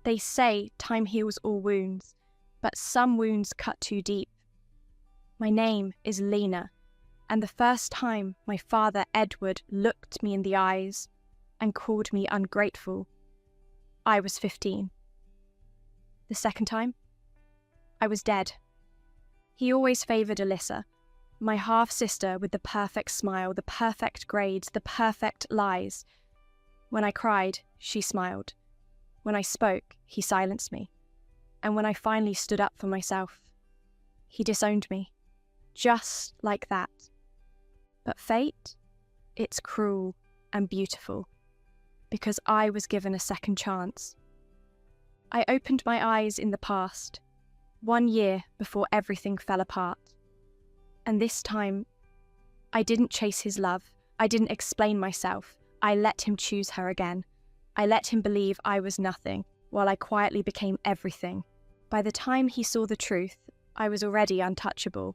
They say time heals all wounds, but some wounds cut too deep. My name is Lena, and the first time my father Edward looked me in the eyes and called me ungrateful, I was 15. The second time, I was dead. He always favoured Alyssa, my half-sister with the perfect smile, the perfect grades, the perfect lies. When I cried, she smiled. When I spoke, he silenced me. And when I finally stood up for myself, he disowned me. Just like that. But fate, it's cruel and beautiful, because I was given a second chance. I opened my eyes in the past, 1 year before everything fell apart. And this time, I didn't chase his love. I didn't explain myself. I let him choose her again. I let him believe I was nothing, while I quietly became everything. By the time he saw the truth, I was already untouchable.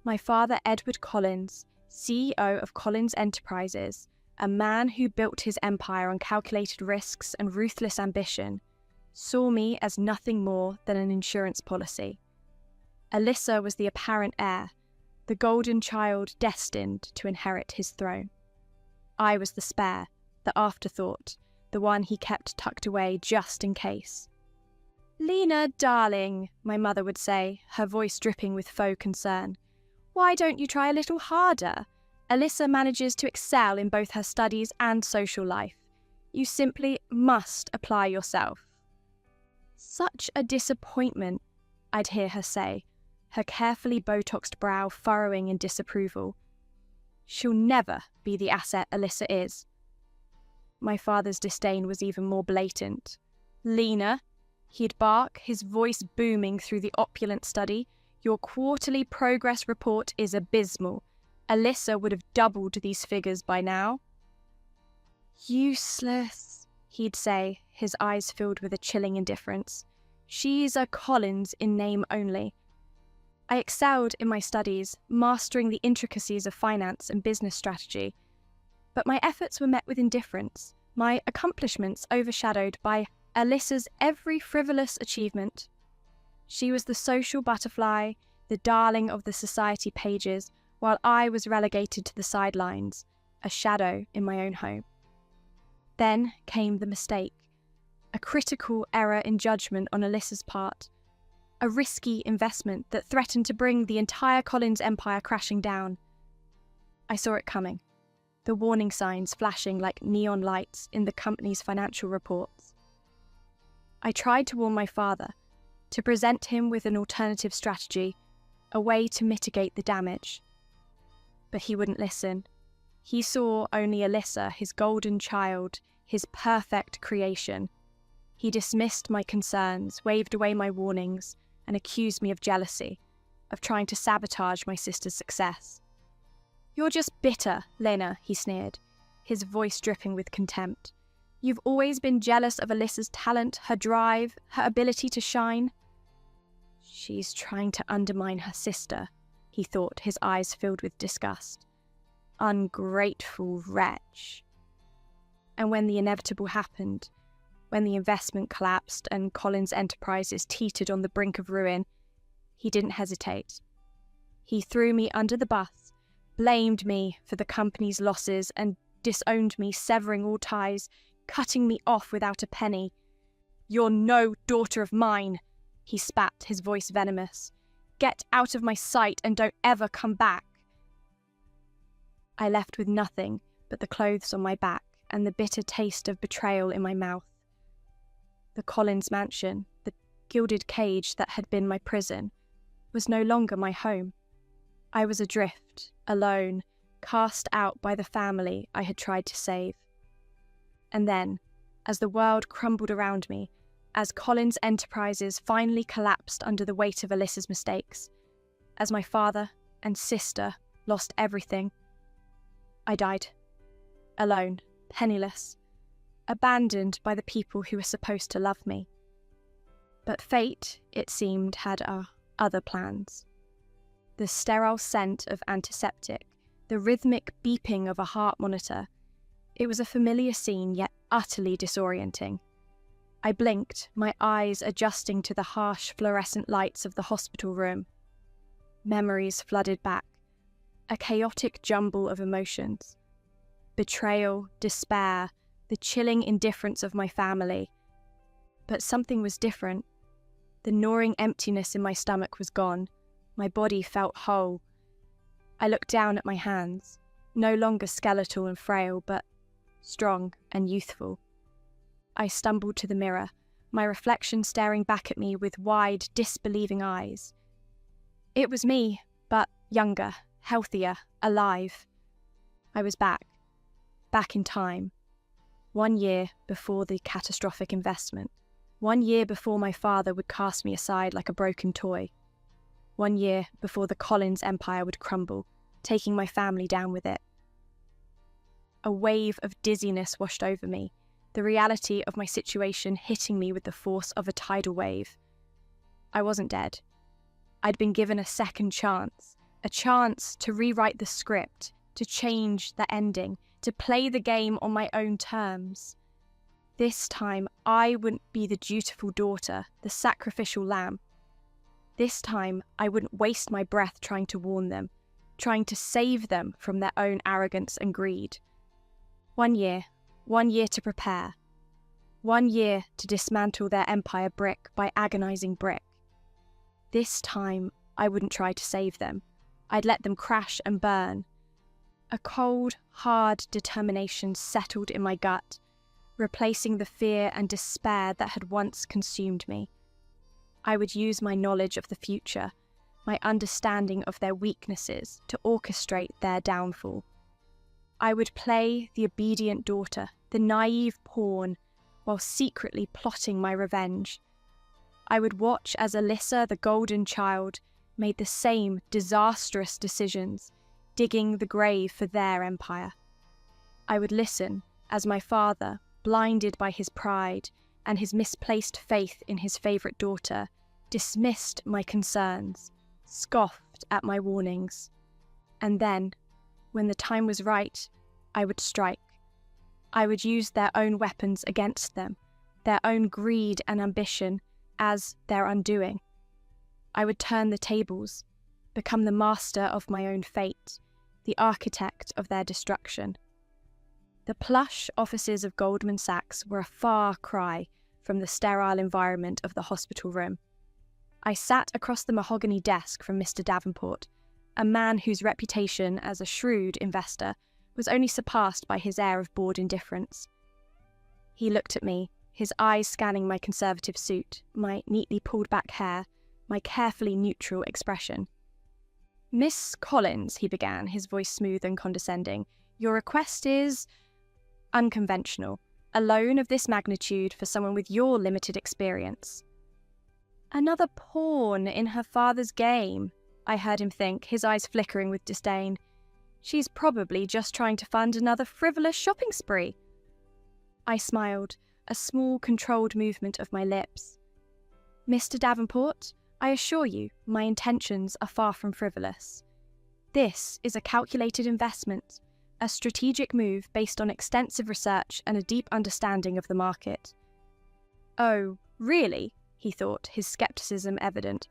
My father, Edward Collins, CEO of Collins Enterprises, a man who built his empire on calculated risks and ruthless ambition, saw me as nothing more than an insurance policy. Alyssa was the apparent heir, the golden child destined to inherit his throne. I was the spare, the afterthought, the one he kept tucked away just in case. "Lena, darling," my mother would say, her voice dripping with faux concern. "Why don't you try a little harder? Alyssa manages to excel in both her studies and social life. You simply must apply yourself." "Such a disappointment," I'd hear her say, her carefully Botoxed brow furrowing in disapproval. "She'll never be the asset Alyssa is." My father's disdain was even more blatant. "Lena," he'd bark, his voice booming through the opulent study, "your quarterly progress report is abysmal. Alyssa would have doubled these figures by now." "Useless," he'd say, his eyes filled with a chilling indifference. "She's a Collins in name only." I excelled in my studies, mastering the intricacies of finance and business strategy. But my efforts were met with indifference, my accomplishments overshadowed by Alyssa's every frivolous achievement. She was the social butterfly, the darling of the society pages, while I was relegated to the sidelines, a shadow in my own home. Then came the mistake, a critical error in judgment on Alyssa's part, a risky investment that threatened to bring the entire Collins empire crashing down. I saw it coming, the warning signs flashing like neon lights in the company's financial reports. I tried to warn my father, to present him with an alternative strategy, a way to mitigate the damage. But he wouldn't listen. He saw only Alyssa, his golden child, his perfect creation. He dismissed my concerns, waved away my warnings, and accused me of jealousy, of trying to sabotage my sister's success. "You're just bitter, Lena," he sneered, his voice dripping with contempt. "You've always been jealous of Alyssa's talent, her drive, her ability to shine." "She's trying to undermine her sister," he thought, his eyes filled with disgust. "Ungrateful wretch." And when the inevitable happened, when the investment collapsed and Collins Enterprises teetered on the brink of ruin, he didn't hesitate. He threw me under the bus, blamed me for the company's losses, and disowned me, severing all ties, cutting me off without a penny. "You're no daughter of mine," he spat, his voice venomous. "Get out of my sight and don't ever come back." I left with nothing but the clothes on my back and the bitter taste of betrayal in my mouth. The Collins mansion, the gilded cage that had been my prison, was no longer my home. I was adrift, alone, cast out by the family I had tried to save. And then, as the world crumbled around me, as Collins Enterprises finally collapsed under the weight of Alyssa's mistakes, as my father and sister lost everything, I died. Alone, penniless, abandoned by the people who were supposed to love me. But fate, it seemed, had other plans. The sterile scent of antiseptic, the rhythmic beeping of a heart monitor. It was a familiar scene, yet utterly disorienting. I blinked, my eyes adjusting to the harsh fluorescent lights of the hospital room. Memories flooded back, a chaotic jumble of emotions. Betrayal, despair, the chilling indifference of my family. But something was different. The gnawing emptiness in my stomach was gone. My body felt whole. I looked down at my hands, no longer skeletal and frail, but strong and youthful. I stumbled to the mirror, my reflection staring back at me with wide, disbelieving eyes. It was me, but younger, healthier, alive. I was back in time. 1 year before the catastrophic investment. 1 year before my father would cast me aside like a broken toy. 1 year before the Collins empire would crumble, taking my family down with it. A wave of dizziness washed over me, the reality of my situation hitting me with the force of a tidal wave. I wasn't dead. I'd been given a second chance, a chance to rewrite the script, to change the ending, to play the game on my own terms. This time, I wouldn't be the dutiful daughter, the sacrificial lamb. This time, I wouldn't waste my breath trying to warn them, trying to save them from their own arrogance and greed. 1 year to prepare. 1 year to dismantle their empire brick by agonizing brick. This time, I wouldn't try to save them. I'd let them crash and burn. A cold, hard determination settled in my gut, replacing the fear and despair that had once consumed me. I would use my knowledge of the future, my understanding of their weaknesses, to orchestrate their downfall. I would play the obedient daughter, the naive pawn, while secretly plotting my revenge. I would watch as Alyssa, the golden child, made the same disastrous decisions, digging the grave for their empire. I would listen as my father, blinded by his pride and his misplaced faith in his favourite daughter, dismissed my concerns, scoffed at my warnings. And then, when the time was right, I would strike. I would use their own weapons against them, their own greed and ambition as their undoing. I would turn the tables, become the master of my own fate, the architect of their destruction. The plush offices of Goldman Sachs were a far cry from the sterile environment of the hospital room. I sat across the mahogany desk from Mr. Davenport, a man whose reputation as a shrewd investor was only surpassed by his air of bored indifference. He looked at me, his eyes scanning my conservative suit, my neatly pulled back hair, my carefully neutral expression. "Miss Collins," he began, his voice smooth and condescending, "your request is unconventional. A loan of this magnitude for someone with your limited experience." "Another pawn in her father's game," I heard him think, his eyes flickering with disdain. "She's probably just trying to fund another frivolous shopping spree." I smiled, a small, controlled movement of my lips. "Mr. Davenport, I assure you, my intentions are far from frivolous. This is a calculated investment, a strategic move based on extensive research and a deep understanding of the market." "Oh, really?" he thought, his skepticism evident.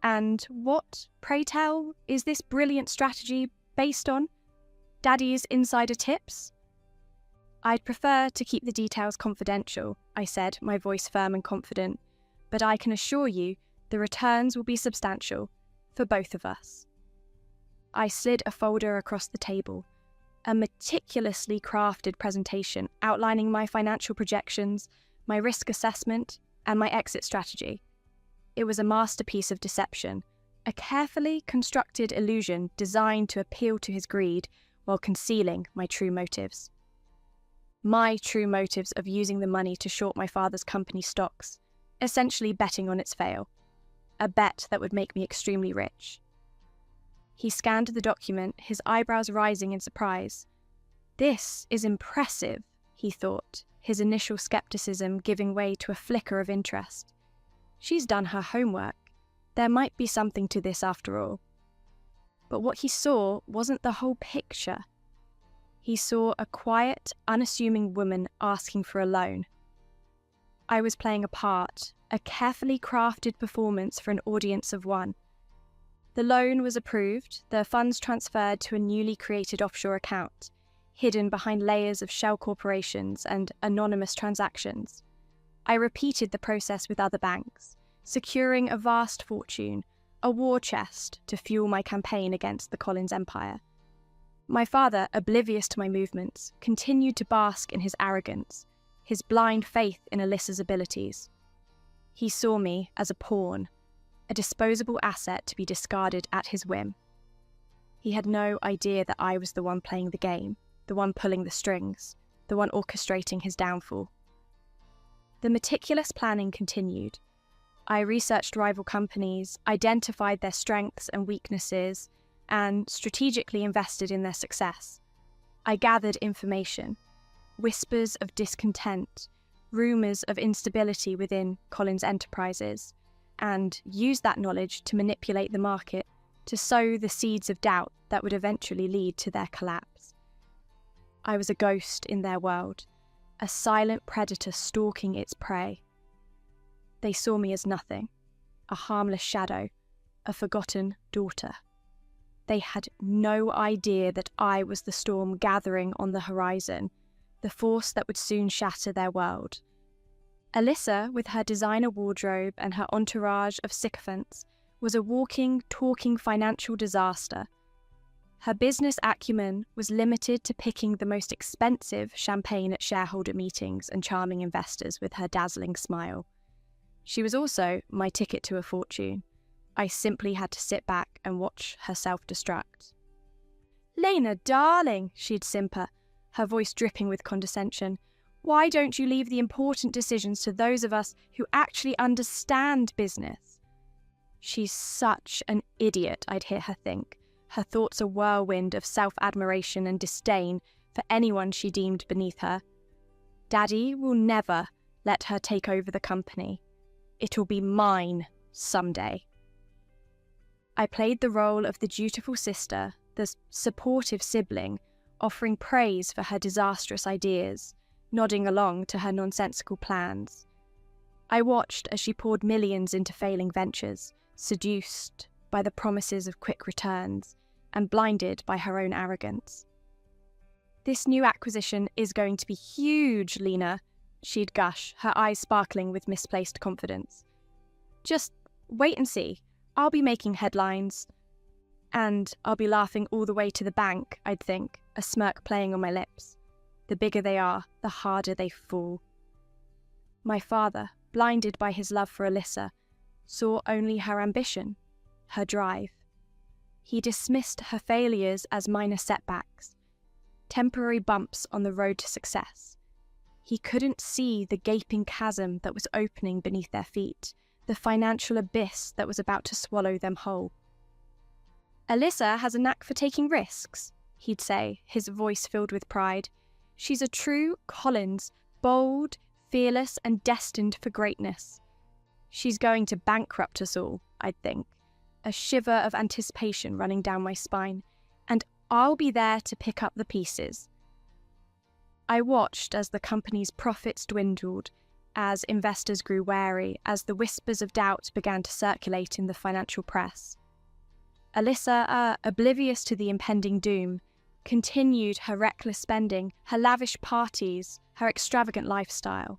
"And what, pray tell, is this brilliant strategy based on? Daddy's insider tips?" "I'd prefer to keep the details confidential," I said, my voice firm and confident, "but I can assure you the returns will be substantial, for both of us." I slid a folder across the table, a meticulously crafted presentation outlining my financial projections, my risk assessment, and my exit strategy. It was a masterpiece of deception, a carefully constructed illusion designed to appeal to his greed while concealing my true motives. My true motives of using the money to short my father's company stocks, essentially betting on its fail. A bet that would make me extremely rich. He scanned the document, his eyebrows rising in surprise. "This is impressive," he thought, his initial skepticism giving way to a flicker of interest. "She's done her homework. There might be something to this after all." But what he saw wasn't the whole picture. He saw a quiet, unassuming woman asking for a loan. I was playing a part, a carefully crafted performance for an audience of one. The loan was approved, the funds transferred to a newly created offshore account, hidden behind layers of shell corporations and anonymous transactions. I repeated the process with other banks, securing a vast fortune, a war chest to fuel my campaign against the Collins empire. My father, oblivious to my movements, continued to bask in his arrogance, his blind faith in Alyssa's abilities. He saw me as a pawn, a disposable asset to be discarded at his whim. He had no idea that I was the one playing the game, the one pulling the strings, the one orchestrating his downfall. The meticulous planning continued. I researched rival companies, identified their strengths and weaknesses, and strategically invested in their success. I gathered information, whispers of discontent, rumours of instability within Collins Enterprises, and used that knowledge to manipulate the market, to sow the seeds of doubt that would eventually lead to their collapse. I was a ghost in their world, a silent predator stalking its prey. They saw me as nothing, a harmless shadow, a forgotten daughter. They had no idea that I was the storm gathering on the horizon, the force that would soon shatter their world. Alyssa, with her designer wardrobe and her entourage of sycophants, was a walking, talking financial disaster. Her business acumen was limited to picking the most expensive champagne at shareholder meetings and charming investors with her dazzling smile. She was also my ticket to a fortune. I simply had to sit back and watch her self-destruct. "Lena, darling," she'd simper, her voice dripping with condescension, "why don't you leave the important decisions to those of us who actually understand business?" "She's such an idiot," I'd hear her think, her thoughts a whirlwind of self-admiration and disdain for anyone she deemed beneath her. "Daddy will never let her take over the company. It'll be mine someday." I played the role of the dutiful sister, the supportive sibling, offering praise for her disastrous ideas, nodding along to her nonsensical plans. I watched as she poured millions into failing ventures, seduced by the promises of quick returns, and blinded by her own arrogance. "This new acquisition is going to be huge, Lena," she'd gush, her eyes sparkling with misplaced confidence. "Just wait and see. I'll be making headlines. And I'll be laughing all the way to the bank, I'd think, a smirk playing on my lips. The bigger they are, the harder they fall." My father, blinded by his love for Alyssa, saw only her ambition, her drive. He dismissed her failures as minor setbacks, temporary bumps on the road to success. He couldn't see the gaping chasm that was opening beneath their feet, the financial abyss that was about to swallow them whole. "Alyssa has a knack for taking risks," he'd say, his voice filled with pride. "She's a true Collins, bold, fearless, and destined for greatness." "She's going to bankrupt us all," I'd think, a shiver of anticipation running down my spine, "and I'll be there to pick up the pieces." I watched as the company's profits dwindled, as investors grew wary, as the whispers of doubt began to circulate in the financial press. Alyssa, oblivious to the impending doom, continued her reckless spending, her lavish parties, her extravagant lifestyle.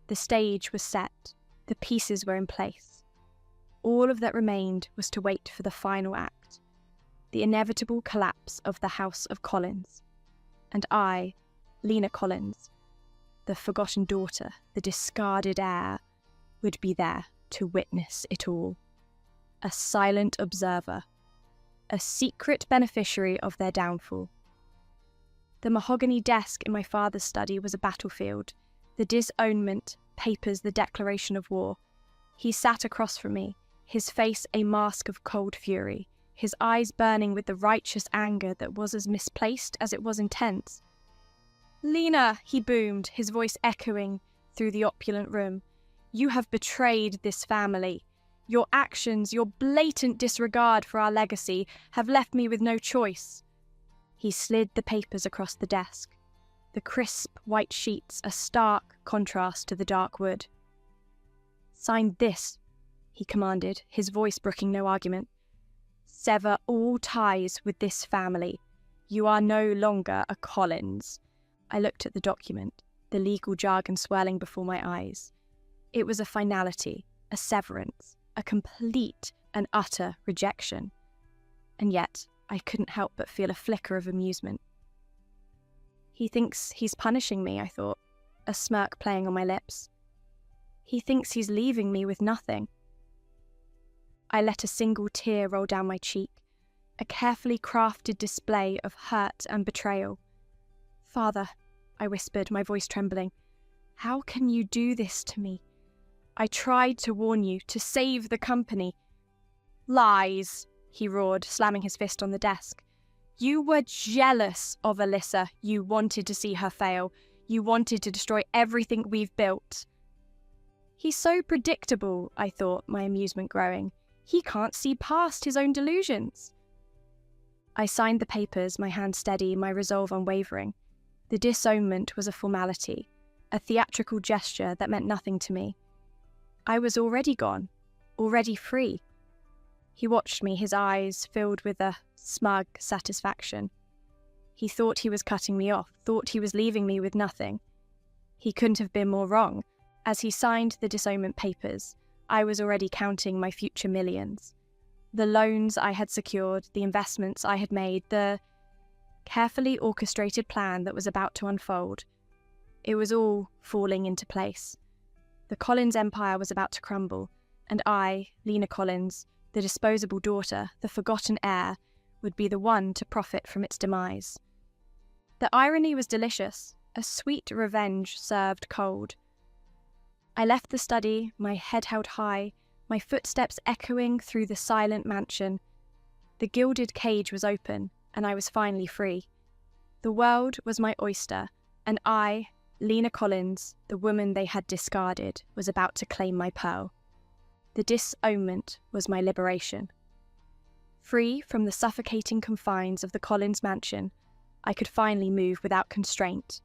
The stage was set, the pieces were in place. All of that remained was to wait for the final act, the inevitable collapse of the House of Collins. And I, Lena Collins, the forgotten daughter, the discarded heir, would be there to witness it all. A silent observer, a secret beneficiary of their downfall. The mahogany desk in my father's study was a battlefield, the disownment papers the declaration of war. He sat across from me, his face a mask of cold fury, his eyes burning with the righteous anger that was as misplaced as it was intense. "Lena," he boomed, his voice echoing through the opulent room, "you have betrayed this family. Your actions, your blatant disregard for our legacy, have left me with no choice." He slid the papers across the desk. the crisp white sheets a stark contrast to the dark wood. "Sign this," he commanded, his voice brooking no argument. "Sever all ties with this family. You are no longer a Collins." I looked at the document, the legal jargon swirling before my eyes. It was a finality, a severance, a complete and utter rejection. And yet, I couldn't help but feel a flicker of amusement. He thinks he's punishing me, I thought, a smirk playing on my lips. He thinks he's leaving me with nothing. I let a single tear roll down my cheek, a carefully crafted display of hurt and betrayal. "Father," I whispered, my voice trembling, "how can you do this to me? I tried to warn you, to save the company." "Lies," he roared, slamming his fist on the desk. "You were jealous of Alyssa. You wanted to see her fail. You wanted to destroy everything we've built." He's so predictable, I thought, my amusement growing. He can't see past his own delusions. I signed the papers, my hand steady, my resolve unwavering. The disownment was a formality, a theatrical gesture that meant nothing to me. I was already gone, already free. He watched me, his eyes filled with a smug satisfaction. He thought he was cutting me off, thought he was leaving me with nothing. He couldn't have been more wrong. As he signed the disownment papers, I was already counting my future millions. The loans I had secured, the investments I had made, the carefully orchestrated plan that was about to unfold. It was all falling into place. The Collins empire was about to crumble, and I, Lena Collins, the disposable daughter, the forgotten heir, would be the one to profit from its demise. The irony was delicious, a sweet revenge served cold. I left the study, my head held high, my footsteps echoing through the silent mansion. The gilded cage was open, and I was finally free. The world was my oyster, and I, Lena Collins, the woman they had discarded, was about to claim my pearl. The disownment was my liberation. Free from the suffocating confines of the Collins mansion, I could finally move without constraint,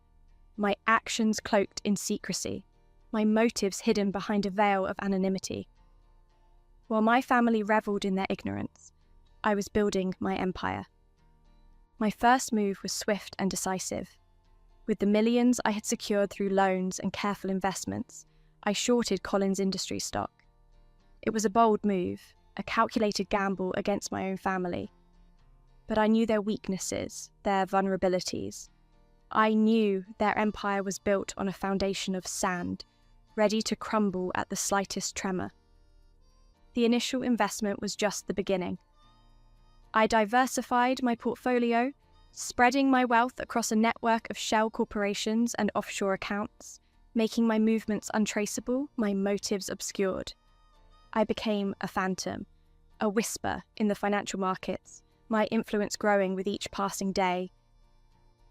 my actions cloaked in secrecy, my motives hidden behind a veil of anonymity. While my family revelled in their ignorance, I was building my empire. My first move was swift and decisive. With the millions I had secured through loans and careful investments, I shorted Collins Industries stock. It was a bold move, a calculated gamble against my own family. But I knew their weaknesses, their vulnerabilities. I knew their empire was built on a foundation of sand, ready to crumble at the slightest tremor. The initial investment was just the beginning. I diversified my portfolio, spreading my wealth across a network of shell corporations and offshore accounts, making my movements untraceable, my motives obscured. I became a phantom, a whisper in the financial markets, my influence growing with each passing day.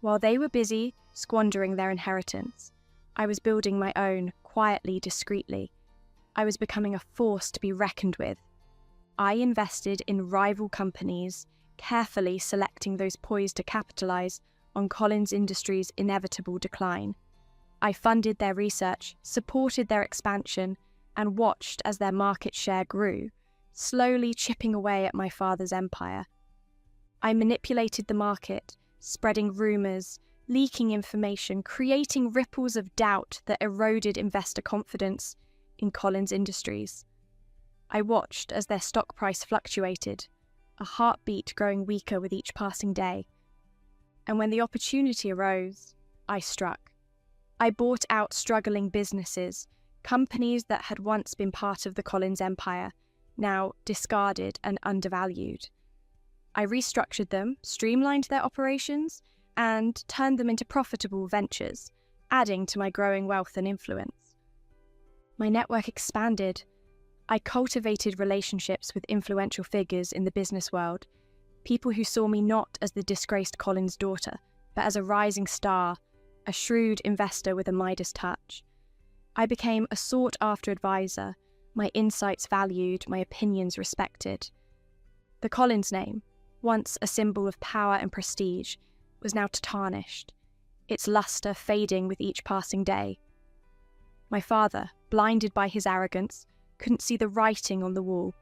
While they were busy squandering their inheritance, I was building my own, quietly, discreetly. I was becoming a force to be reckoned with. I invested in rival companies, carefully selecting those poised to capitalize on Collins Industries' inevitable decline. I funded their research, supported their expansion, and watched as their market share grew, slowly chipping away at my father's empire. I manipulated the market, spreading rumors, leaking information, creating ripples of doubt that eroded investor confidence in Collins Industries. I watched as their stock price fluctuated, a heartbeat growing weaker with each passing day. And when the opportunity arose, I struck. I bought out struggling businesses, companies that had once been part of the Collins empire, now discarded and undervalued. I restructured them, streamlined their operations, and turned them into profitable ventures, adding to my growing wealth and influence. My network expanded. I cultivated relationships with influential figures in the business world, people who saw me not as the disgraced Collins daughter, but as a rising star, a shrewd investor with a Midas touch. I became a sought-after advisor, my insights valued, my opinions respected. The Collins name, once a symbol of power and prestige, was now tarnished. its luster fading with each passing day. My father, blinded by his arrogance, couldn't see the writing on the wall.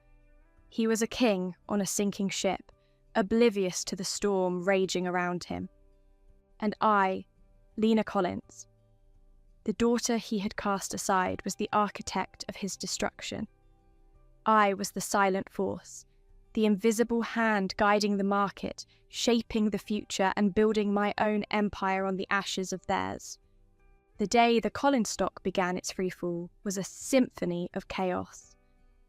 He was a king on a sinking ship, oblivious to the storm raging around him. And I, Lena Collins, the daughter he had cast aside, was the architect of his destruction. I was the silent force, the invisible hand guiding the market, shaping the future and building my own empire on the ashes of theirs. The day the Collins stock began its freefall was a symphony of chaos.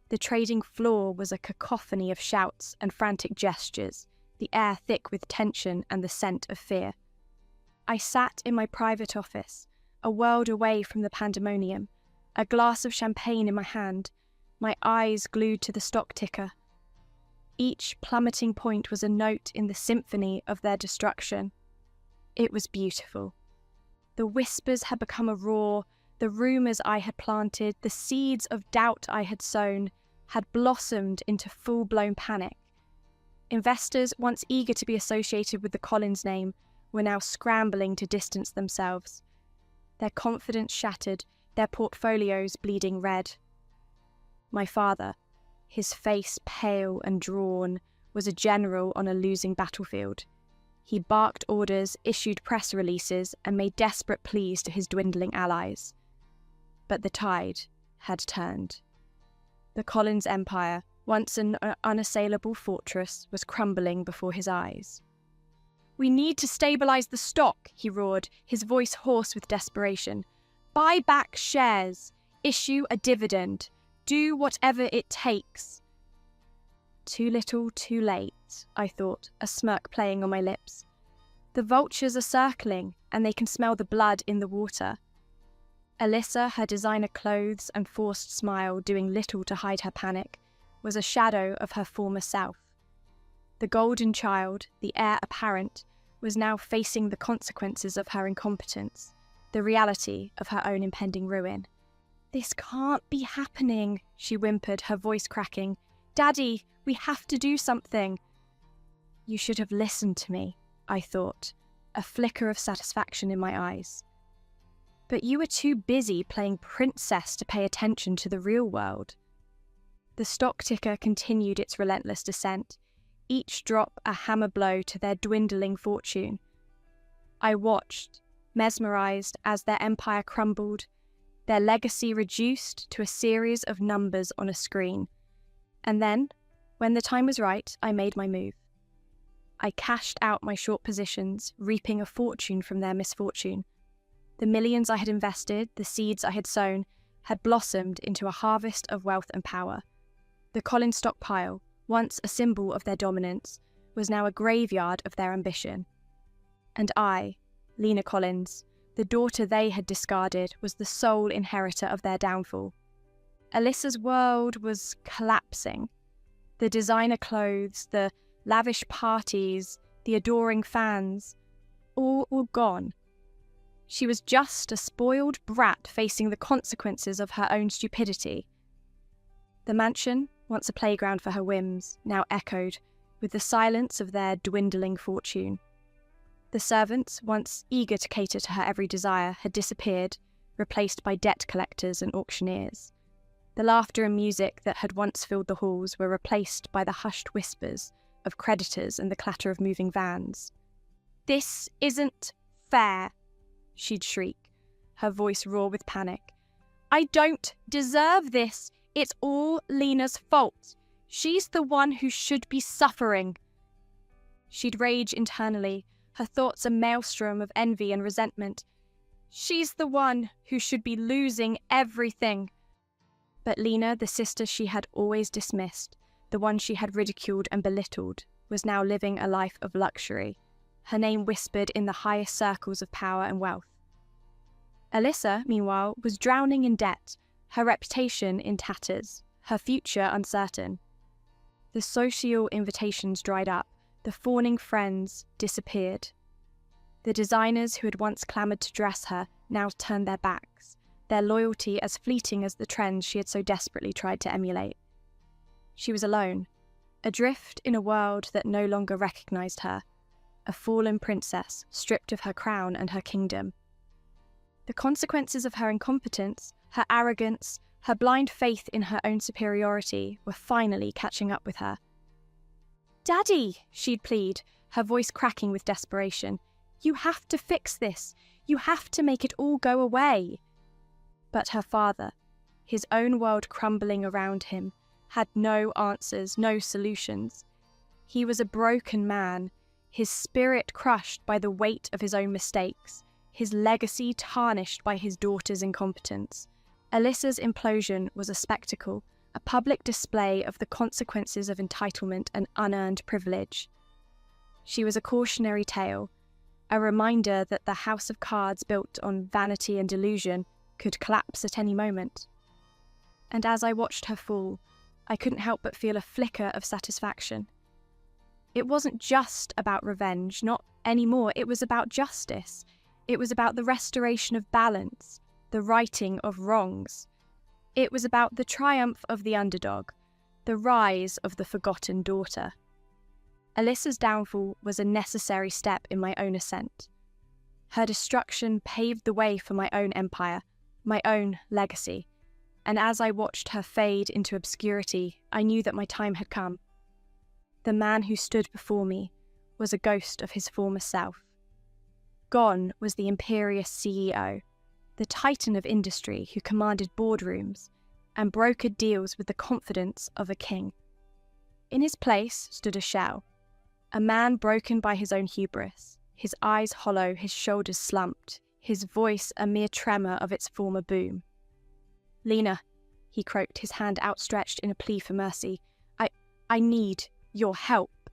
The trading floor was a cacophony of shouts and frantic gestures, the air thick with tension and the scent of fear. I sat in my private office, a world away from the pandemonium, a glass of champagne in my hand, my eyes glued to the stock ticker. Each plummeting point was a note in the symphony of their destruction. It was beautiful. The whispers had become a roar, the rumours I had planted, the seeds of doubt I had sown, had blossomed into full-blown panic. Investors, once eager to be associated with the Collins name, were now scrambling to distance themselves. Their confidence shattered, their portfolios bleeding red. My father, his face pale and drawn, was a general on a losing battlefield. He barked orders, issued press releases, and made desperate pleas to his dwindling allies. But the tide had turned. The Collins empire, once an unassailable fortress, was crumbling before his eyes. "We need to stabilise the stock," he roared, his voice hoarse with desperation. "Buy back shares, issue a dividend, do whatever it takes." Too little, too late, I thought, a smirk playing on my lips. The vultures are circling, and they can smell the blood in the water. Alyssa, her designer clothes and forced smile doing little to hide her panic, was a shadow of her former self. The golden child, the heir apparent, was now facing the consequences of her incompetence, the reality of her own impending ruin. "This can't be happening," she whimpered, her voice cracking. "Daddy, we have to do something." "You should have listened to me," I thought, a flicker of satisfaction in my eyes. "But you were too busy playing princess to pay attention to the real world." The stock ticker continued its relentless descent, each drop a hammer blow to their dwindling fortune. I watched, mesmerised, as their empire crumbled, their legacy reduced to a series of numbers on a screen. And then, when the time was right, I made my move. I cashed out my short positions, reaping a fortune from their misfortune. The millions I had invested, the seeds I had sown, had blossomed into a harvest of wealth and power. The Collins stockpile, once a symbol of their dominance, was now a graveyard of their ambition. And I, Lena Collins, the daughter they had discarded, was the sole inheritor of their downfall. Alyssa's world was collapsing. The designer clothes, the lavish parties, the adoring fans, all were gone. She was just a spoiled brat facing the consequences of her own stupidity. The mansion, once a playground for her whims, now echoed with the silence of their dwindling fortune. The servants, once eager to cater to her every desire, had disappeared, replaced by debt collectors and auctioneers. The laughter and music that had once filled the halls were replaced by the hushed whispers of creditors and the clatter of moving vans. "This isn't fair," she'd shriek, her voice raw with panic. "I don't deserve this. It's all Lena's fault. She's the one who should be suffering." She'd rage internally, her thoughts a maelstrom of envy and resentment. She's the one who should be losing everything. But Lena, the sister she had always dismissed, the one she had ridiculed and belittled, was now living a life of luxury, her name whispered in the highest circles of power and wealth. Alyssa, meanwhile, was drowning in debt, her reputation in tatters, her future uncertain. The social invitations dried up, the fawning friends disappeared. The designers who had once clamoured to dress her now turned their backs, their loyalty as fleeting as the trends she had so desperately tried to emulate. She was alone, adrift in a world that no longer recognised her, a fallen princess stripped of her crown and her kingdom. The consequences of her incompetence, her arrogance, her blind faith in her own superiority were finally catching up with her. "Daddy," she'd plead, her voice cracking with desperation. "You have to fix this. You have to make it all go away." But her father, his own world crumbling around him, had no answers, no solutions. He was a broken man, his spirit crushed by the weight of his own mistakes, his legacy tarnished by his daughter's incompetence. Alyssa's implosion was a spectacle, a public display of the consequences of entitlement and unearned privilege. She was a cautionary tale, a reminder that the house of cards built on vanity and delusion could collapse at any moment. And as I watched her fall, I couldn't help but feel a flicker of satisfaction. It wasn't just about revenge, not anymore. It was about justice. It was about the restoration of balance, the righting of wrongs. It was about the triumph of the underdog, the rise of the forgotten daughter. Alyssa's downfall was a necessary step in my own ascent. Her destruction paved the way for my own empire, my own legacy. And as I watched her fade into obscurity, I knew that my time had come. The man who stood before me was a ghost of his former self. Gone was the imperious CEO, the titan of industry who commanded boardrooms and brokered deals with the confidence of a king. In his place stood a shell, a man broken by his own hubris, his eyes hollow, his shoulders slumped, his voice a mere tremor of its former boom. "Lena," he croaked, his hand outstretched in a plea for mercy, I need your help."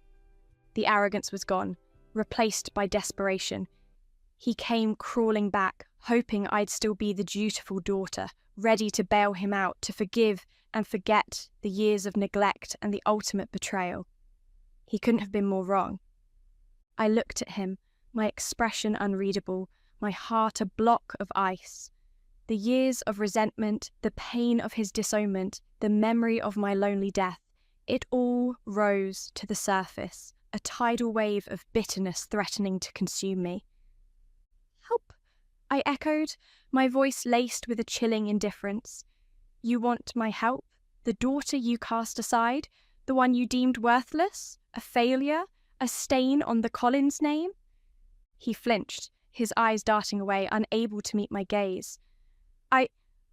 The arrogance was gone, replaced by desperation. He came crawling back, hoping I'd still be the dutiful daughter, ready to bail him out, to forgive and forget the years of neglect and the ultimate betrayal. He couldn't have been more wrong. I looked at him, my expression unreadable, my heart a block of ice. The years of resentment, the pain of his disownment, the memory of my lonely death, it all rose to the surface, a tidal wave of bitterness threatening to consume me. "Help," I echoed, my voice laced with a chilling indifference. "You want my help? The daughter you cast aside? The one you deemed worthless? A failure? A stain on the Collins name?" He flinched, his eyes darting away, unable to meet my gaze.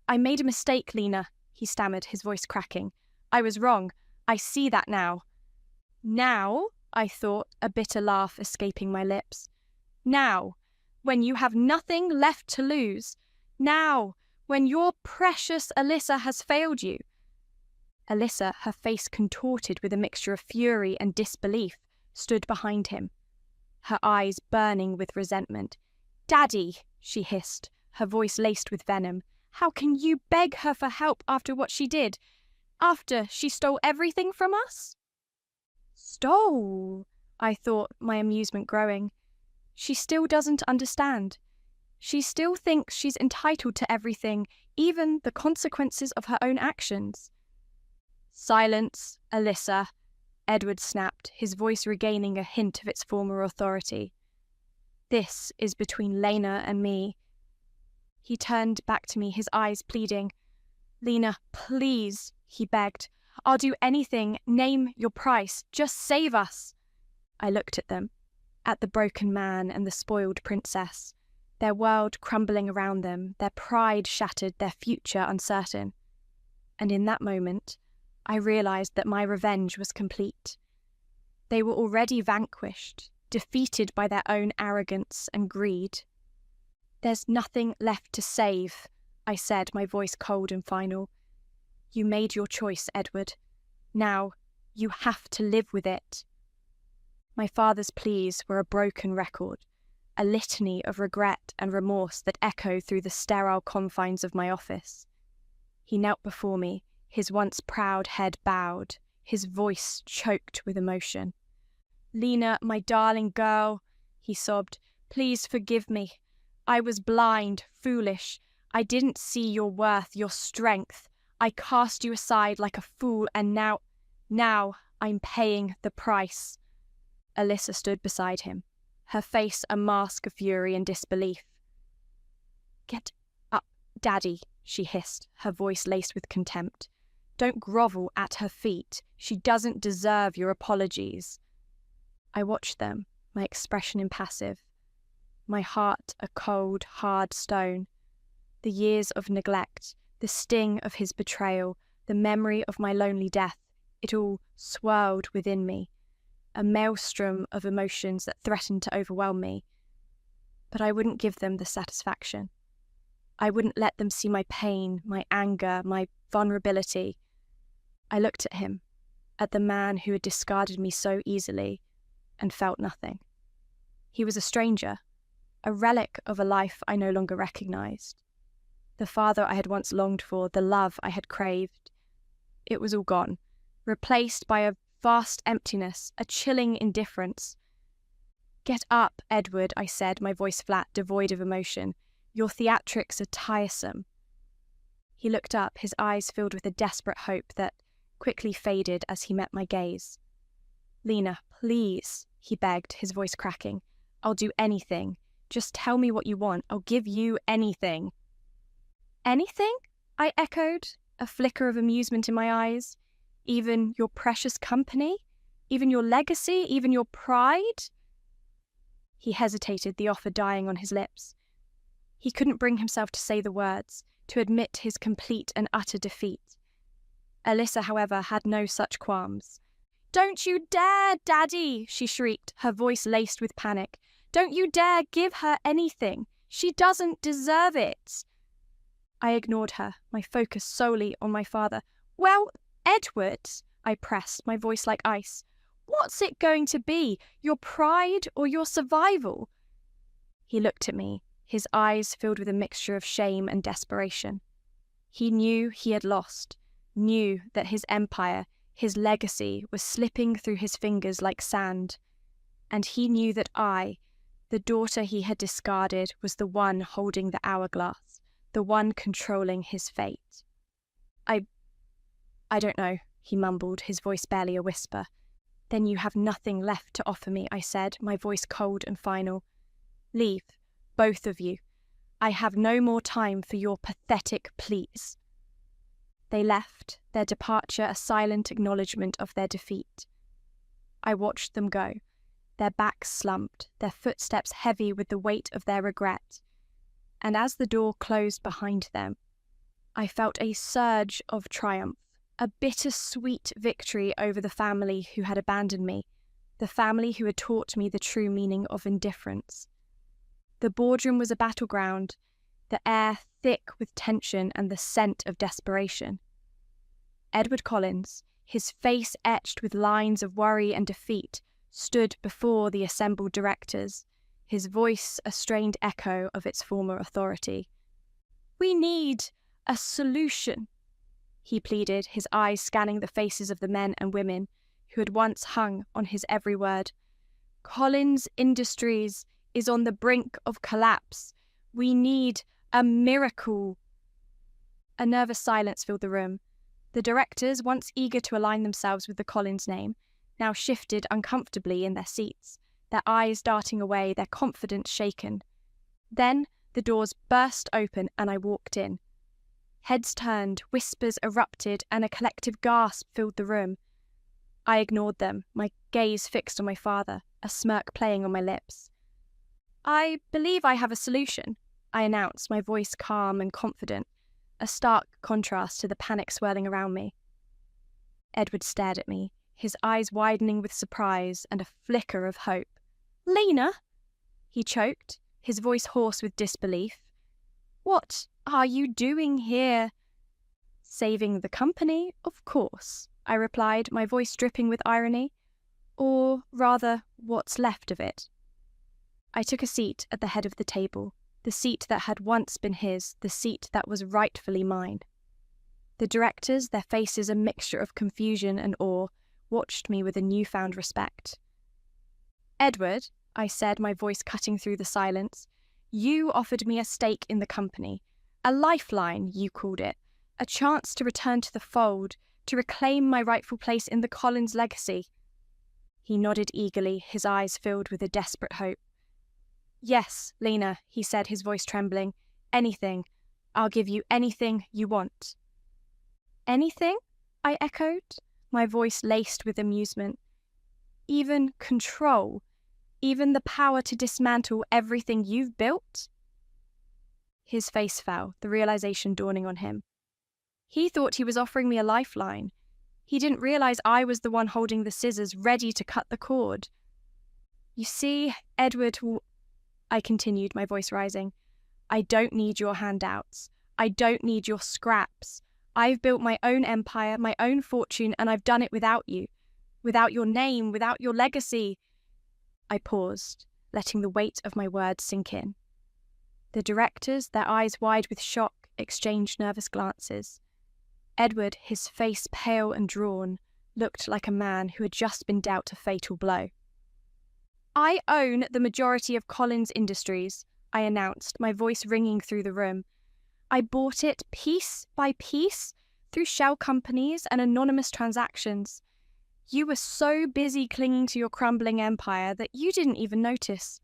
I made a mistake, Lena," he stammered, his voice cracking. "I was wrong. I see that now." "Now?" I thought, a bitter laugh escaping my lips. "Now, when you have nothing left to lose. Now, when your precious Alyssa has failed you." Alyssa, her face contorted with a mixture of fury and disbelief, stood behind him, her eyes burning with resentment. "Daddy," she hissed, her voice laced with venom, "how can you beg her for help after what she did? After she stole everything from us?" "Stole?" I thought, my amusement growing. She still doesn't understand. She still thinks she's entitled to everything, even the consequences of her own actions. "Silence, Alyssa," Edward snapped, his voice regaining a hint of its former authority. "This is between Lena and me." He turned back to me, his eyes pleading. "Lena, please," he begged. "I'll do anything. Name your price. Just save us." I looked at them, at the broken man and the spoiled princess, their world crumbling around them, their pride shattered, their future uncertain. And in that moment, I realized that my revenge was complete. They were already vanquished, defeated by their own arrogance and greed. "There's nothing left to save," I said, my voice cold and final. "You made your choice, Edward. Now, you have to live with it." My father's pleas were a broken record, a litany of regret and remorse that echoed through the sterile confines of my office. He knelt before me, his once proud head bowed, his voice choked with emotion. "Lena, my darling girl," he sobbed, "please forgive me. I was blind, foolish. I didn't see your worth, your strength. I cast you aside like a fool, and now I'm paying the price." Alyssa stood beside him, her face a mask of fury and disbelief. "Get up, Daddy," she hissed, her voice laced with contempt. "Don't grovel at her feet. She doesn't deserve your apologies." I watched them, my expression impassive, my heart a cold, hard stone. The years of neglect, the sting of his betrayal, the memory of my lonely death, it all swirled within me, a maelstrom of emotions that threatened to overwhelm me. But I wouldn't give them the satisfaction. I wouldn't let them see my pain, my anger, my vulnerability. I looked at him, at the man who had discarded me so easily, and felt nothing. He was a stranger, a relic of a life I no longer recognized. The father I had once longed for, the love I had craved. It was all gone, replaced by a vast emptiness, a chilling indifference. "Get up, Edward," I said, my voice flat, devoid of emotion. "Your theatrics are tiresome." He looked up, his eyes filled with a desperate hope that quickly faded as he met my gaze. "Lena, please," he begged, his voice cracking. "I'll do anything. Just tell me what you want. I'll give you anything." "Anything?" I echoed, a flicker of amusement in my eyes. "Even your precious company? Even your legacy? Even your pride?" He hesitated, the offer dying on his lips. He couldn't bring himself to say the words, to admit his complete and utter defeat. Alyssa, however, had no such qualms. "Don't you dare, Daddy!" she shrieked, her voice laced with panic. "Don't you dare give her anything! She doesn't deserve it!" I ignored her, my focus solely on my father. "Well, Edward," I pressed, my voice like ice, "what's it going to be? Your pride or your survival?" He looked at me, his eyes filled with a mixture of shame and desperation. He knew he had lost, knew that his empire, his legacy, was slipping through his fingers like sand. And he knew that I, the daughter he had discarded, was the one holding the hourglass, the one controlling his fate. I don't know," he mumbled, his voice barely a whisper. "Then you have nothing left to offer me," I said, my voice cold and final. "Leave, both of you. I have no more time for your pathetic pleas." They left, their departure a silent acknowledgement of their defeat. I watched them go, their backs slumped, their footsteps heavy with the weight of their regret. And as the door closed behind them, I felt a surge of triumph, a bittersweet victory over the family who had abandoned me, the family who had taught me the true meaning of indifference. The boardroom was a battleground, the air thick with tension and the scent of desperation. Edward Collins, his face etched with lines of worry and defeat, stood before the assembled directors, his voice a strained echo of its former authority. "We need a solution," he pleaded, his eyes scanning the faces of the men and women who had once hung on his every word. "Collins Industries is on the brink of collapse. We need a miracle." A nervous silence filled the room. The directors, once eager to align themselves with the Collins name, now shifted uncomfortably in their seats, their eyes darting away, their confidence shaken. Then the doors burst open and I walked in. Heads turned, whispers erupted, and a collective gasp filled the room. I ignored them, my gaze fixed on my father, a smirk playing on my lips. "I believe I have a solution," I announced, my voice calm and confident, a stark contrast to the panic swirling around me. Edward stared at me, his eyes widening with surprise and a flicker of hope. "Lena?" he choked, his voice hoarse with disbelief. "What are you doing here?" "Saving the company, of course," I replied, my voice dripping with irony. "Or rather, what's left of it." I took a seat at the head of the table, the seat that had once been his, the seat that was rightfully mine. The directors, their faces a mixture of confusion and awe, watched me with a newfound respect. "Edward," I said, my voice cutting through the silence, "you offered me a stake in the company. A lifeline, you called it. A chance to return to the fold, to reclaim my rightful place in the Collins legacy." He nodded eagerly, his eyes filled with a desperate hope. Yes, Lena, he said, his voice trembling. Anything. I'll give you anything you want. Anything? I echoed, my voice laced with amusement. Even control? Even the power to dismantle everything you've built? His face fell, the realization dawning on him. He thought he was offering me a lifeline. He didn't realize I was the one holding the scissors, ready to cut the cord. You see, Edward, I continued, my voice rising, I don't need your handouts. I don't need your scraps. I've built my own empire, my own fortune, and I've done it without you. Without your name, without your legacy. I paused, letting the weight of my words sink in. The directors, their eyes wide with shock, exchanged nervous glances. Edward, his face pale and drawn, looked like a man who had just been dealt a fatal blow. I own the majority of Collins Industries, I announced, my voice ringing through the room. I bought it piece by piece through shell companies and anonymous transactions. You were so busy clinging to your crumbling empire that you didn't even notice.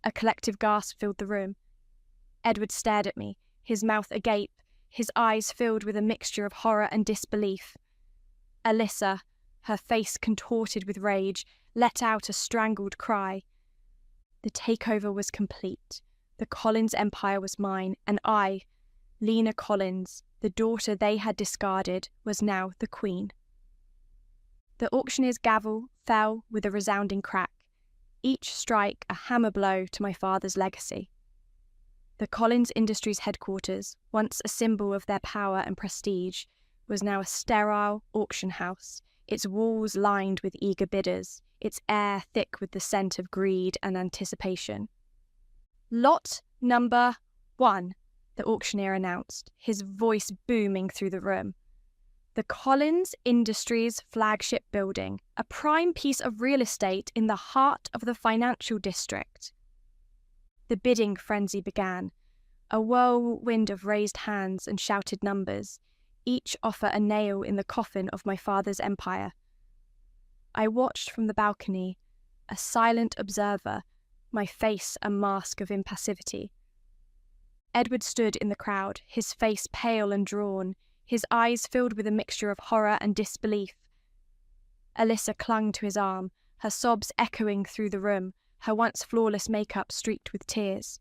A collective gasp filled the room. Edward stared at me, his mouth agape, his eyes filled with a mixture of horror and disbelief. Alyssa, her face contorted with rage, let out a strangled cry. The takeover was complete. The Collins empire was mine, and I, Lena Collins, the daughter they had discarded, was now the queen. The auctioneer's gavel fell with a resounding crack, each strike a hammer blow to my father's legacy. The Collins Industries headquarters, once a symbol of their power and prestige, was now a sterile auction house, its walls lined with eager bidders, its air thick with the scent of greed and anticipation. Lot number 1, the auctioneer announced, his voice booming through the room. The Collins Industries flagship building, a prime piece of real estate in the heart of the financial district. The bidding frenzy began, a whirlwind of raised hands and shouted numbers, each offer a nail in the coffin of my father's empire. I watched from the balcony, a silent observer, my face a mask of impassivity. Edward stood in the crowd, his face pale and drawn, his eyes filled with a mixture of horror and disbelief. Alyssa clung to his arm, her sobs echoing through the room, her once flawless makeup streaked with tears.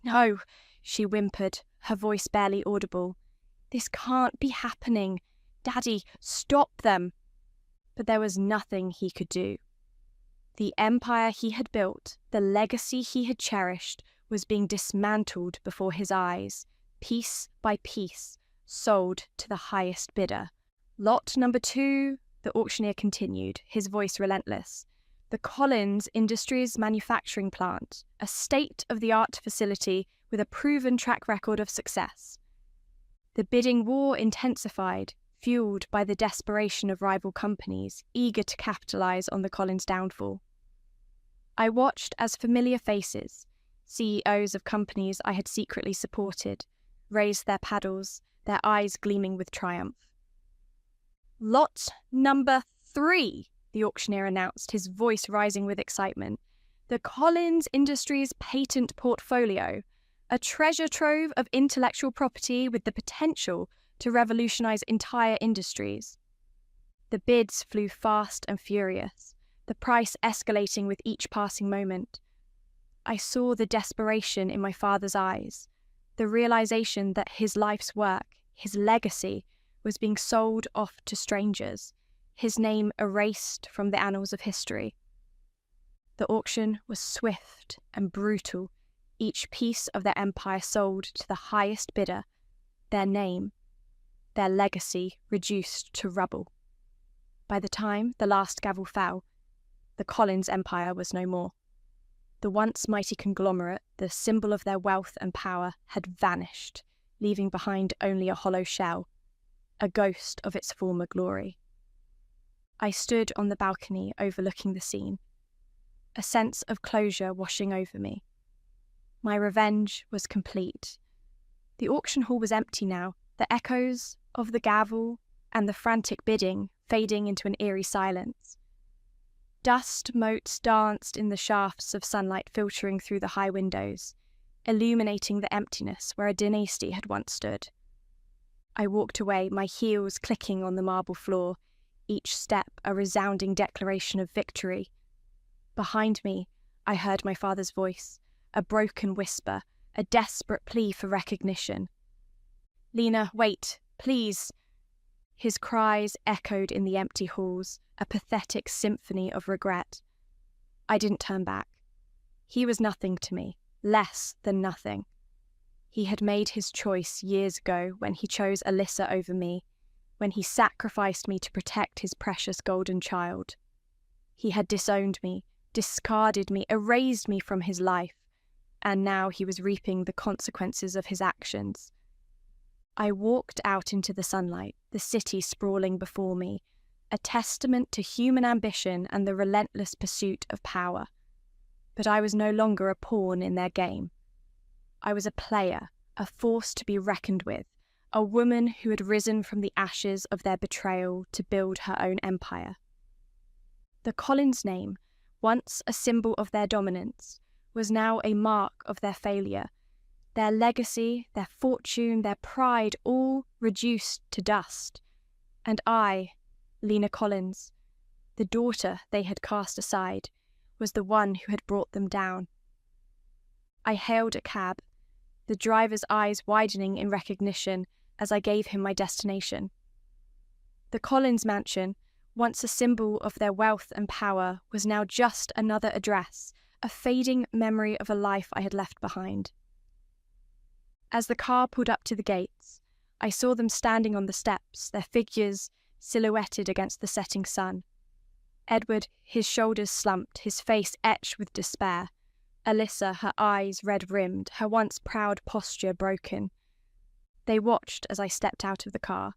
No, she whimpered, her voice barely audible. This can't be happening. Daddy, stop them. But there was nothing he could do. The empire he had built, the legacy he had cherished, was being dismantled before his eyes, piece by piece, sold to the highest bidder. Lot number 2, the auctioneer continued, his voice relentless. The Collins Industries manufacturing plant, a state-of-the-art facility with a proven track record of success. The bidding war intensified, fueled by the desperation of rival companies, eager to capitalize on the Collins downfall. I watched as familiar faces, CEOs of companies I had secretly supported, raised their paddles, their eyes gleaming with triumph. Lot number 3, the auctioneer announced, his voice rising with excitement. The Collins Industries patent portfolio, a treasure trove of intellectual property with the potential to revolutionize entire industries. The bids flew fast and furious, the price escalating with each passing moment. I saw the desperation in my father's eyes, the realization that his life's work, his legacy, was being sold off to strangers, his name erased from the annals of history. The auction was swift and brutal, each piece of their empire sold to the highest bidder, their name, their legacy reduced to rubble. By the time the last gavel fell, the Collins empire was no more. The once mighty conglomerate, the symbol of their wealth and power, had vanished, leaving behind only a hollow shell, a ghost of its former glory. I stood on the balcony overlooking the scene, a sense of closure washing over me. My revenge was complete. The auction hall was empty now, the echoes of the gavel and the frantic bidding fading into an eerie silence. Dust motes danced in the shafts of sunlight filtering through the high windows, illuminating the emptiness where a dynasty had once stood. I walked away, my heels clicking on the marble floor, each step a resounding declaration of victory. Behind me, I heard my father's voice, a broken whisper, a desperate plea for recognition. "Lena, wait, please." His cries echoed in the empty halls, a pathetic symphony of regret. I didn't turn back. He was nothing to me, less than nothing. He had made his choice years ago when he chose Alyssa over me, when he sacrificed me to protect his precious golden child. He had disowned me, discarded me, erased me from his life, and now he was reaping the consequences of his actions. I walked out into the sunlight, the city sprawling before me, a testament to human ambition and the relentless pursuit of power. But I was no longer a pawn in their game. I was a player, a force to be reckoned with, a woman who had risen from the ashes of their betrayal to build her own empire. The Collins name, once a symbol of their dominance, was now a mark of their failure. Their legacy, their fortune, their pride, all reduced to dust. And I, Lena Collins, the daughter they had cast aside, was the one who had brought them down. I hailed a cab, the driver's eyes widening in recognition as I gave him my destination. The Collins mansion, once a symbol of their wealth and power, was now just another address, a fading memory of a life I had left behind. As the car pulled up to the gates, I saw them standing on the steps, their figures silhouetted against the setting sun. Edward, his shoulders slumped, his face etched with despair. Alyssa, her eyes red-rimmed, her once proud posture broken. They watched as I stepped out of the car,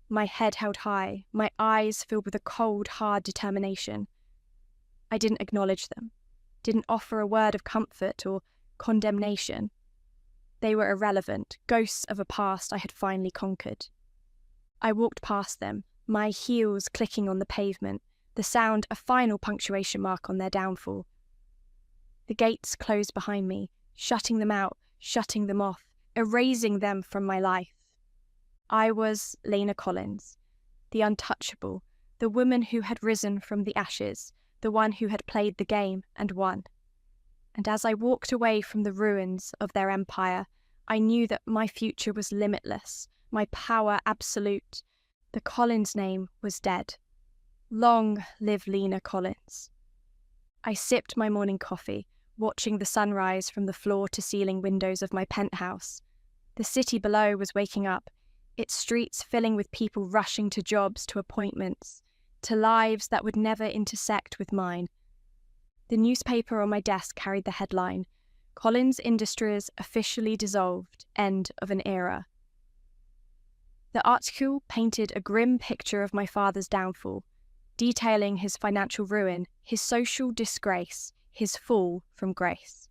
my head held high, my eyes filled with a cold, hard determination. I didn't acknowledge them, didn't offer a word of comfort or condemnation. They were irrelevant, ghosts of a past I had finally conquered. I walked past them, my heels clicking on the pavement, the sound a final punctuation mark on their downfall. The gates closed behind me, shutting them out, shutting them off, erasing them from my life. I was Lena Collins, the untouchable, the woman who had risen from the ashes, the one who had played the game and won. And as I walked away from the ruins of their empire, I knew that my future was limitless, my power absolute. The Collins name was dead. Long live Lena Collins. I sipped my morning coffee, watching the sunrise from the floor-to-ceiling windows of my penthouse. The city below was waking up, its streets filling with people rushing to jobs, to appointments, to lives that would never intersect with mine. The newspaper on my desk carried the headline, "Collins Industries officially dissolved, end of an era." The article painted a grim picture of my father's downfall, detailing his financial ruin, his social disgrace, his fall from grace.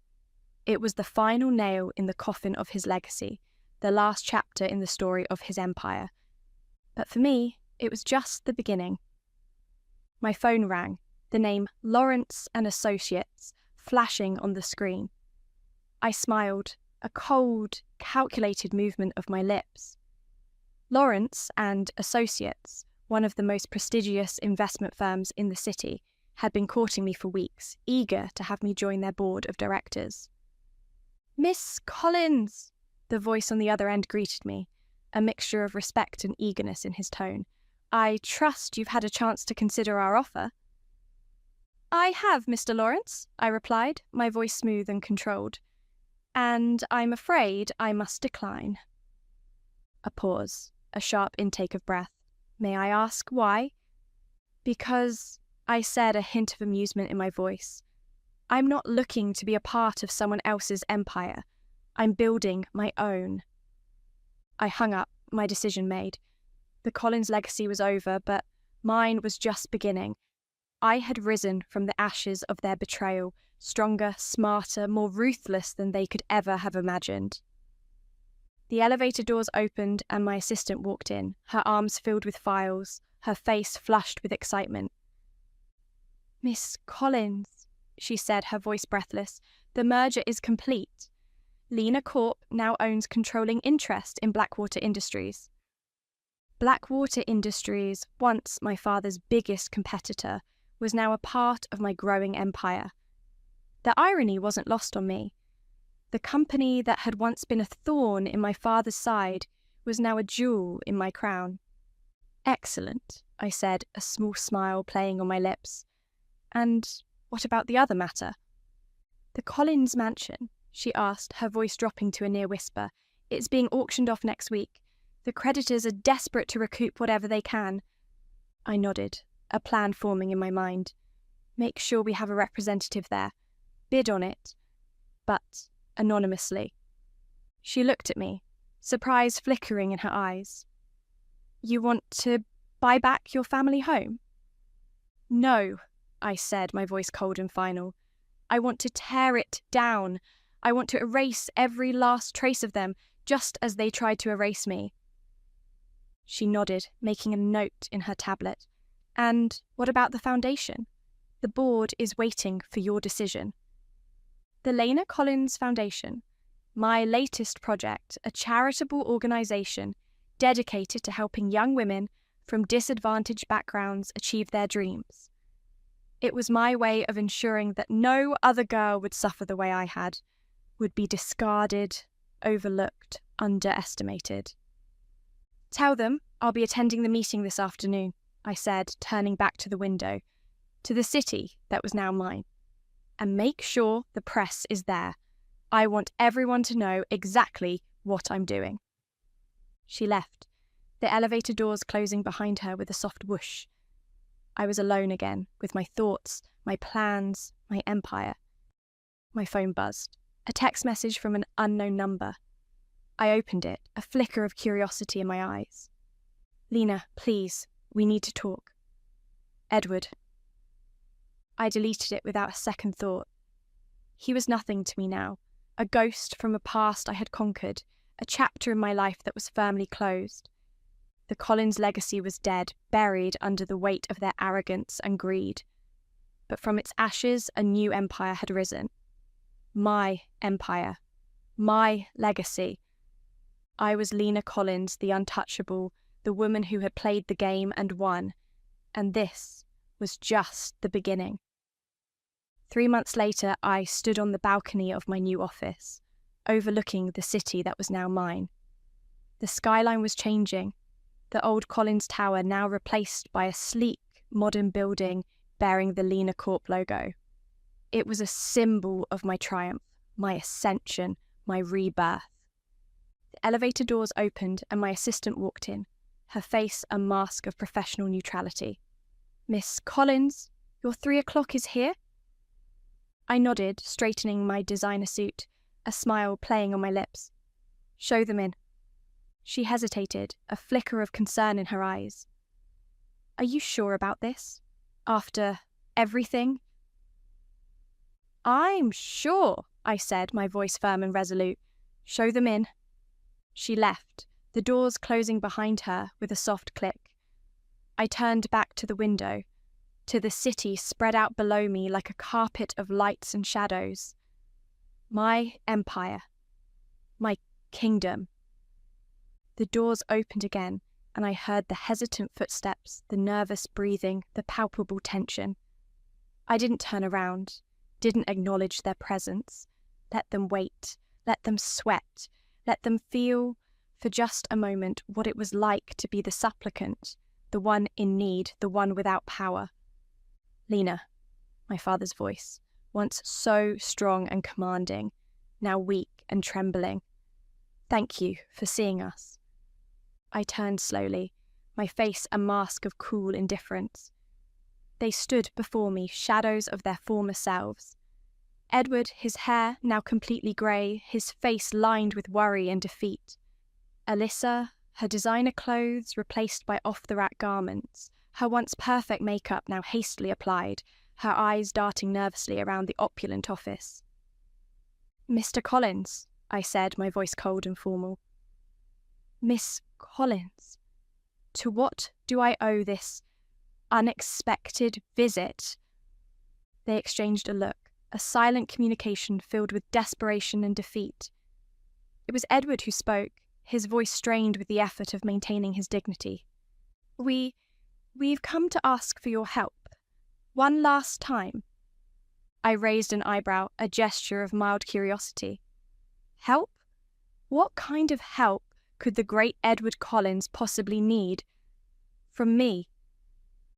It was the final nail in the coffin of his legacy, the last chapter in the story of his empire. But for me, it was just the beginning. My phone rang, the name Lawrence and Associates flashing on the screen. I smiled, a cold, calculated movement of my lips. Lawrence and Associates, one of the most prestigious investment firms in the city, had been courting me for weeks, eager to have me join their board of directors. "Miss Collins!" The voice on the other end greeted me, a mixture of respect and eagerness in his tone. "I trust you've had a chance to consider our offer." "I have, Mr. Lawrence," I replied, my voice smooth and controlled. "And I'm afraid I must decline." A pause, a sharp intake of breath. "May I ask why?" "Because," I said, a hint of amusement in my voice, "I'm not looking to be a part of someone else's empire. I'm building my own." I hung up, my decision made. The Collins legacy was over, but mine was just beginning. I had risen from the ashes of their betrayal, stronger, smarter, more ruthless than they could ever have imagined. The elevator doors opened and my assistant walked in, her arms filled with files, her face flushed with excitement. Miss Collins, she said, her voice breathless, the merger is complete. Lena Corp now owns controlling interest in Blackwater Industries. Blackwater Industries, once my father's biggest competitor, was now a part of my growing empire. The irony wasn't lost on me. The company that had once been a thorn in my father's side was now a jewel in my crown. Excellent, I said, a small smile playing on my lips. And what about the other matter? The Collins mansion, she asked, her voice dropping to a near whisper. It's being auctioned off next week. The creditors are desperate to recoup whatever they can. I nodded, a plan forming in my mind. Make sure we have a representative there. Bid on it. But anonymously. She looked at me, surprise flickering in her eyes. You want to buy back your family home? No, I said, my voice cold and final. I want to tear it down. I want to erase every last trace of them, just as they tried to erase me. She nodded, making a note in her tablet. And what about the foundation? The board is waiting for your decision. The Lena Collins Foundation, my latest project, a charitable organisation dedicated to helping young women from disadvantaged backgrounds achieve their dreams. It was my way of ensuring that no other girl would suffer the way I had, would be discarded, overlooked, underestimated. Tell them I'll be attending the meeting this afternoon, I said, turning back to the window, to the city that was now mine. And make sure the press is there. I want everyone to know exactly what I'm doing. She left, the elevator doors closing behind her with a soft whoosh. I was alone again, with my thoughts, my plans, my empire. My phone buzzed. A text message from an unknown number. I opened it, a flicker of curiosity in my eyes. Lena, please, we need to talk. Edward. I deleted it without a second thought. He was nothing to me now, a ghost from a past I had conquered, a chapter in my life that was firmly closed. The Collins legacy was dead, buried under the weight of their arrogance and greed. But from its ashes, a new empire had risen. My empire. My legacy. I was Lena Collins, the untouchable, the woman who had played the game and won. And this was just the beginning. 3 months later, I stood on the balcony of my new office, overlooking the city that was now mine. The skyline was changing, the old Collins Tower now replaced by a sleek, modern building bearing the Lena Corp logo. It was a symbol of my triumph, my ascension, my rebirth. The elevator doors opened and my assistant walked in, her face a mask of professional neutrality. Miss Collins, your 3 o'clock is here? I nodded, straightening my designer suit, a smile playing on my lips. Show them in. She hesitated, a flicker of concern in her eyes. Are you sure about this? After everything? I'm sure, I said, my voice firm and resolute. Show them in. She left, the doors closing behind her with a soft click. I turned back to the window, to the city spread out below me like a carpet of lights and shadows. My empire. My kingdom. The doors opened again, and I heard the hesitant footsteps, the nervous breathing, the palpable tension. I didn't turn around, didn't acknowledge their presence. Let them wait, let them sweat, let them feel, for just a moment, what it was like to be the supplicant, the one in need, the one without power. Lena, my father's voice, once so strong and commanding, now weak and trembling. Thank you for seeing us. I turned slowly, my face a mask of cool indifference. They stood before me, shadows of their former selves. Edward, his hair now completely grey, his face lined with worry and defeat. Alyssa, her designer clothes replaced by off-the-rack garments, her once perfect makeup now hastily applied, her eyes darting nervously around the opulent office. Mr. Collins, I said, my voice cold and formal. Miss Collins, to what do I owe this unexpected visit? They exchanged a look, a silent communication filled with desperation and defeat. It was Edward who spoke, his voice strained with the effort of maintaining his dignity. We've come to ask for your help. One last time." I raised an eyebrow, a gesture of mild curiosity. Help? What kind of help could the great Edward Collins possibly need? From me?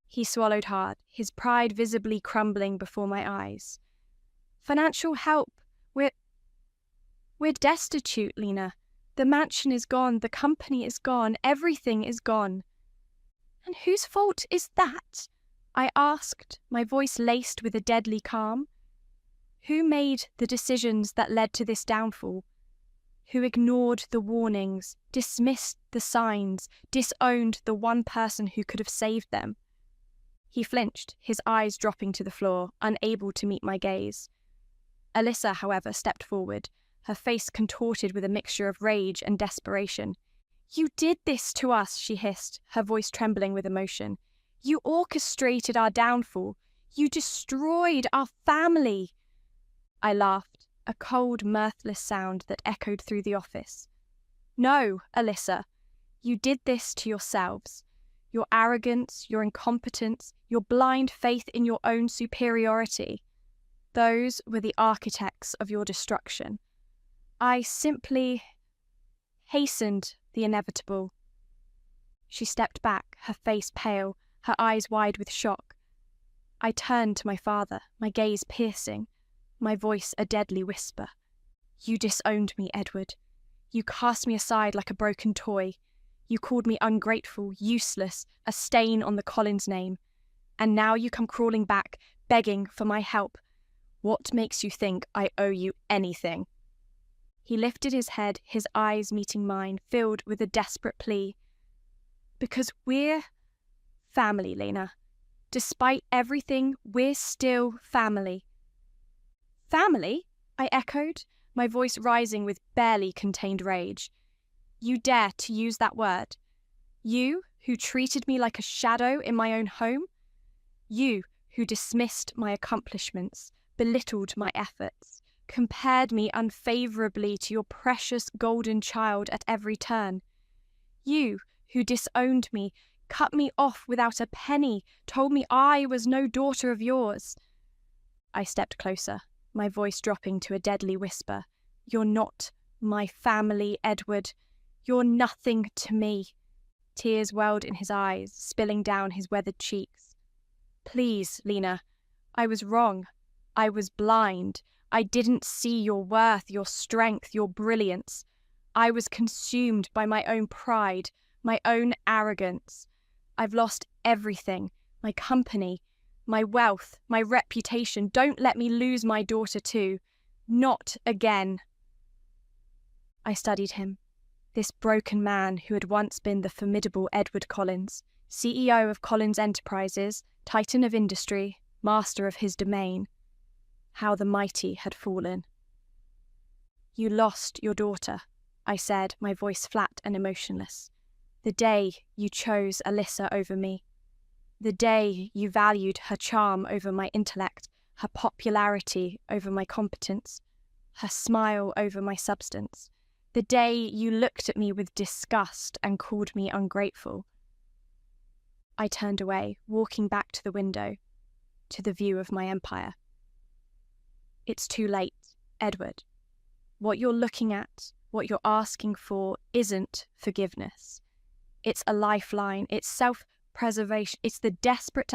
He swallowed hard, his pride visibly crumbling before my eyes. Financial help. We're destitute, Lena. The mansion is gone, the company is gone, everything is gone. And whose fault is that? I asked, my voice laced with a deadly calm. Who made the decisions that led to this downfall? Who ignored the warnings, dismissed the signs, disowned the one person who could have saved them? He flinched, his eyes dropping to the floor, unable to meet my gaze. Alyssa, however, stepped forward, her face contorted with a mixture of rage and desperation. "You did this to us," she hissed, her voice trembling with emotion. "You orchestrated our downfall. You destroyed our family." I laughed, a cold, mirthless sound that echoed through the office. "No, Alyssa, you did this to yourselves. Your arrogance, your incompetence, your blind faith in your own superiority. Those were the architects of your destruction. I simply hastened the inevitable." She stepped back, her face pale, her eyes wide with shock. I turned to my father, my gaze piercing, my voice a deadly whisper. "You disowned me, Edward. You cast me aside like a broken toy. You called me ungrateful, useless, a stain on the Collins name. And now you come crawling back, begging for my help. What makes you think I owe you anything?" He lifted his head, his eyes meeting mine, filled with a desperate plea. "Because we're family, Lena. Despite everything, we're still family." "Family?" I echoed, my voice rising with barely contained rage. "You dare to use that word? You, who treated me like a shadow in my own home? You, who dismissed my accomplishments, belittled my efforts, compared me unfavourably to your precious golden child at every turn? You, who disowned me, cut me off without a penny, told me I was no daughter of yours." I stepped closer, my voice dropping to a deadly whisper. "You're not my family, Edward. You're nothing to me." Tears welled in his eyes, spilling down his weathered cheeks. "Please, Lena, I was wrong. I was blind. I didn't see your worth, your strength, your brilliance. I was consumed by my own pride, my own arrogance. I've lost everything, my company, my wealth, my reputation. Don't let me lose my daughter too. Not again." I studied him, this broken man who had once been the formidable Edward Collins, CEO of Collins Enterprises, titan of industry, master of his domain. How the mighty had fallen. "You lost your daughter," I said, my voice flat and emotionless. "The day you chose Alyssa over me. The day you valued her charm over my intellect, her popularity over my competence, her smile over my substance. The day you looked at me with disgust and called me ungrateful." I turned away, walking back to the window, to the view of my empire. "It's too late, Edward. What you're looking at, what you're asking for, isn't forgiveness. It's a lifeline, it's self-preservation, it's the desperate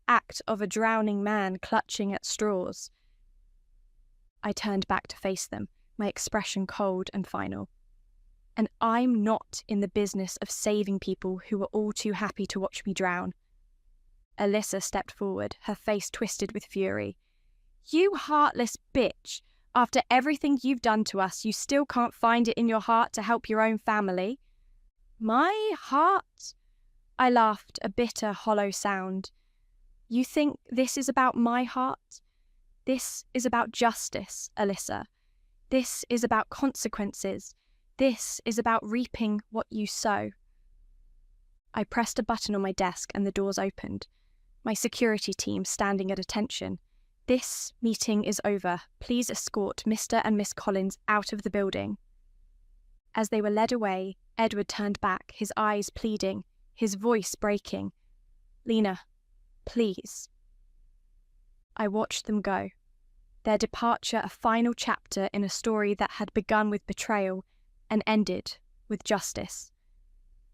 act of a drowning man clutching at straws." I turned back to face them, my expression cold and final. "And I'm not in the business of saving people who are all too happy to watch me drown." Alyssa stepped forward, her face twisted with fury. "You heartless bitch! After everything you've done to us, you still can't find it in your heart to help your own family." "My heart?" I laughed, a bitter, hollow sound. "You think this is about my heart? This is about justice, Alyssa. This is about consequences. This is about reaping what you sow." I pressed a button on my desk and the doors opened. My security team standing at attention. "This meeting is over. Please escort Mr. and Miss Collins out of the building." As they were led away, Edward turned back, his eyes pleading, his voice breaking. "Lena, please." I watched them go, their departure a final chapter in a story that had begun with betrayal and ended with justice.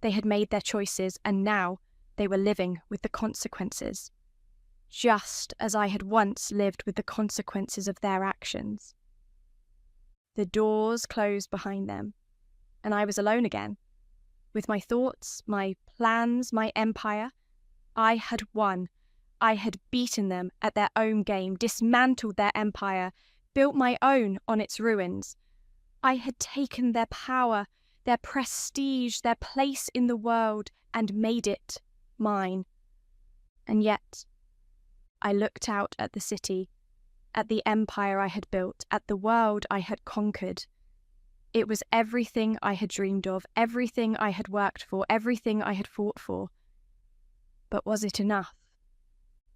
They had made their choices, and now they were living with the consequences, just as I had once lived with the consequences of their actions. The doors closed behind them, and I was alone again. With my thoughts, my plans, my empire, I had won. I had beaten them at their own game, dismantled their empire, built my own on its ruins. I had taken their power, their prestige, their place in the world, and made it mine. And yet, I looked out at the city, at the empire I had built, at the world I had conquered. It was everything I had dreamed of, everything I had worked for, everything I had fought for. But was it enough?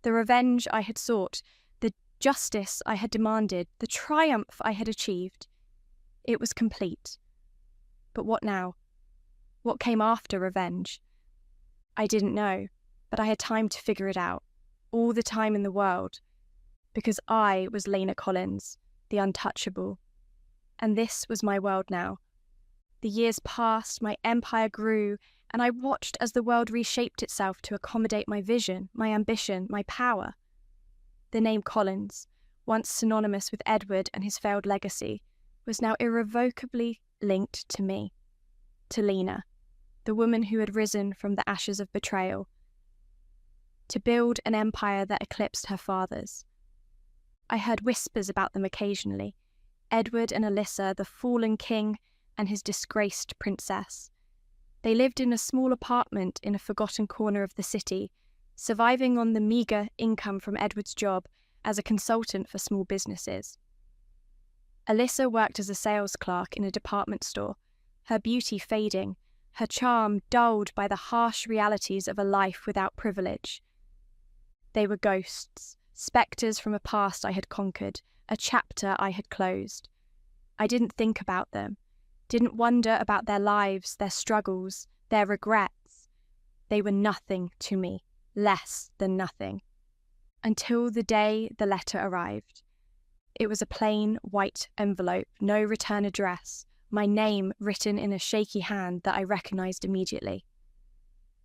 The revenge I had sought, the justice I had demanded, the triumph I had achieved, it was complete. But what now? What came after revenge? I didn't know, but I had time to figure it out, all the time in the world, because I was Lena Collins, the Untouchable. And this was my world now. The years passed, my empire grew, and I watched as the world reshaped itself to accommodate my vision, my ambition, my power. The name Collins, once synonymous with Edward and his failed legacy, was now irrevocably linked to me, to Lena, the woman who had risen from the ashes of betrayal, to build an empire that eclipsed her father's. I heard whispers about them occasionally, Edward and Alyssa, the fallen king and his disgraced princess. They lived in a small apartment in a forgotten corner of the city, surviving on the meagre income from Edward's job as a consultant for small businesses. Alyssa worked as a sales clerk in a department store, her beauty fading, her charm dulled by the harsh realities of a life without privilege. They were ghosts, spectres from a past I had conquered, a chapter I had closed. I didn't think about them, didn't wonder about their lives, their struggles, their regrets. They were nothing to me, less than nothing. Until the day the letter arrived. It was a plain white envelope, no return address, my name written in a shaky hand that I recognized immediately.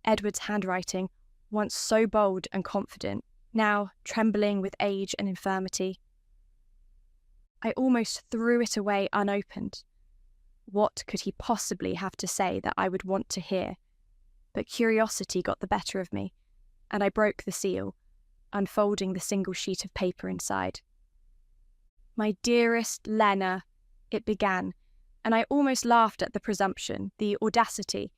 Edward's handwriting, once so bold and confident, now trembling with age and infirmity. I almost threw it away unopened. What could he possibly have to say that I would want to hear? But curiosity got the better of me, and I broke the seal, unfolding the single sheet of paper inside. "My dearest Lena," it began, and I almost laughed at the presumption, the audacity.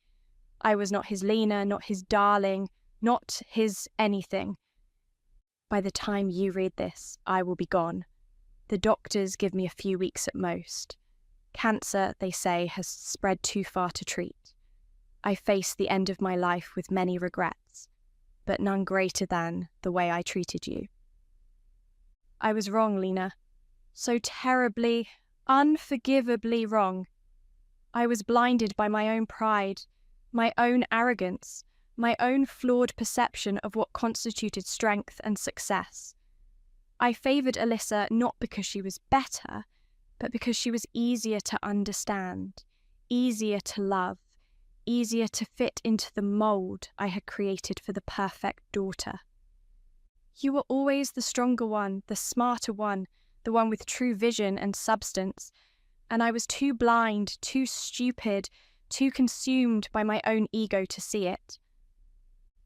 I was not his Lena, not his darling, not his anything. By the time you read this, I will be gone. The doctors give me a few weeks at most. Cancer, they say, has spread too far to treat. I face the end of my life with many regrets, but none greater than the way I treated you. I was wrong, Lena. So terribly, unforgivably wrong. I was blinded by my own pride, my own arrogance, my own flawed perception of what constituted strength and success. I favoured Alyssa not because she was better, but because she was easier to understand, easier to love, easier to fit into the mould I had created for the perfect daughter. You were always the stronger one, the smarter one, the one with true vision and substance, and I was too blind, too stupid, too consumed by my own ego to see it.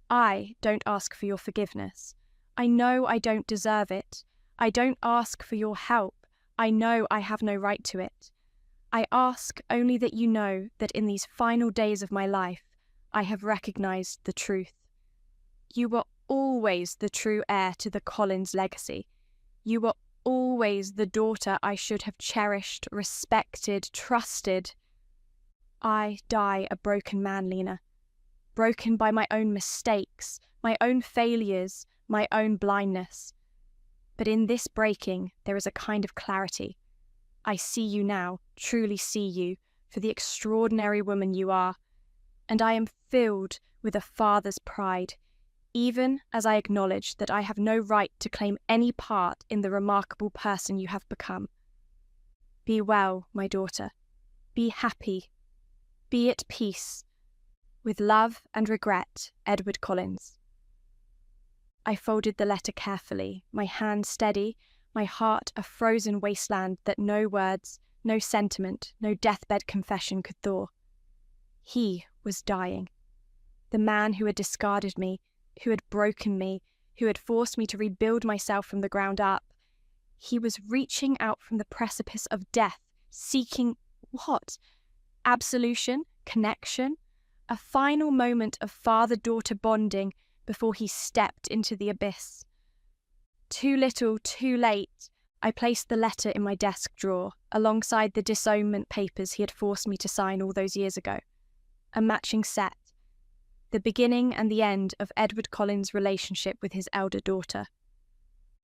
I don't ask for your forgiveness. I know I don't deserve it. I don't ask for your help. I know I have no right to it. I ask only that you know that in these final days of my life, I have recognized the truth. You were always the true heir to the Collins legacy. You were always the daughter I should have cherished, respected, trusted. I die a broken man, Lena. Broken by my own mistakes, my own failures, my own blindness. But in this breaking, there is a kind of clarity. I see you now, truly see you, for the extraordinary woman you are, and I am filled with a father's pride, even as I acknowledge that I have no right to claim any part in the remarkable person you have become. Be well, my daughter. Be happy. Be at peace. With love and regret, Edward Collins. I folded the letter carefully, my hand steady, my heart a frozen wasteland that no words, no sentiment, no deathbed confession could thaw. He was dying. The man who had discarded me, who had broken me, who had forced me to rebuild myself from the ground up. He was reaching out from the precipice of death, seeking what? Absolution? Connection? A final moment of father-daughter bonding before he stepped into the abyss. Too little, too late, I placed the letter in my desk drawer, alongside the disownment papers he had forced me to sign all those years ago. A matching set. The beginning and the end of Edward Collins' relationship with his elder daughter.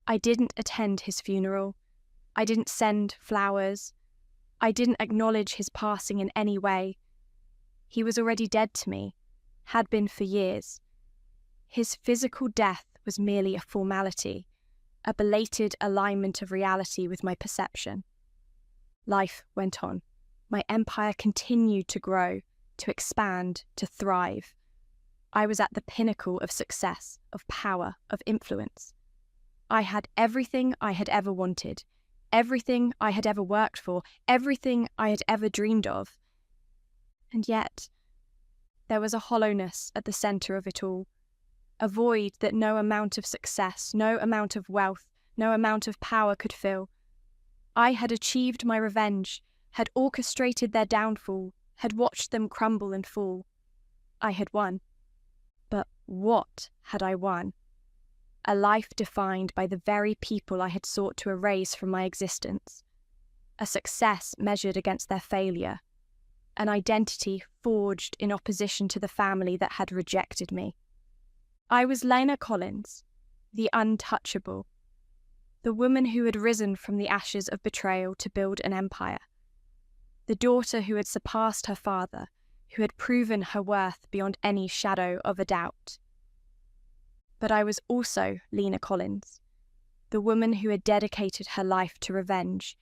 I didn't attend his funeral. I didn't send flowers. I didn't acknowledge his passing in any way. He was already dead to me, had been for years. His physical death was merely a formality, a belated alignment of reality with my perception. Life went on. My empire continued to grow, to expand, to thrive. I was at the pinnacle of success, of power, of influence. I had everything I had ever wanted, everything I had ever worked for, everything I had ever dreamed of. And yet, there was a hollowness at the centre of it all, a void that no amount of success, no amount of wealth, no amount of power could fill. I had achieved my revenge, had orchestrated their downfall, had watched them crumble and fall. I had won. But what had I won? A life defined by the very people I had sought to erase from my existence. A success measured against their failure. An identity forged in opposition to the family that had rejected me. I was Lena Collins, the untouchable, the woman who had risen from the ashes of betrayal to build an empire, the daughter who had surpassed her father, who had proven her worth beyond any shadow of a doubt. But I was also Lena Collins, the woman who had dedicated her life to revenge,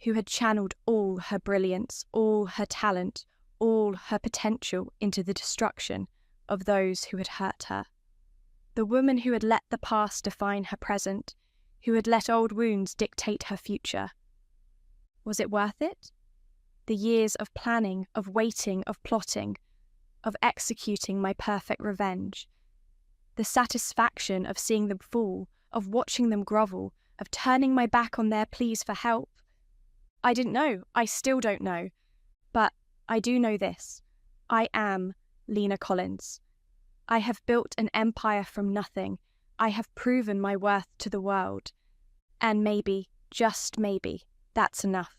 who had channeled all her brilliance, all her talent, all her potential into the destruction of those who had hurt her. The woman who had let the past define her present, who had let old wounds dictate her future. Was it worth it? The years of planning, of waiting, of plotting, of executing my perfect revenge. The satisfaction of seeing them fall, of watching them grovel, of turning my back on their pleas for help. I didn't know. I still don't know. But I do know this. I am Lena Collins. I have built an empire from nothing. I have proven my worth to the world. And maybe, just maybe, that's enough.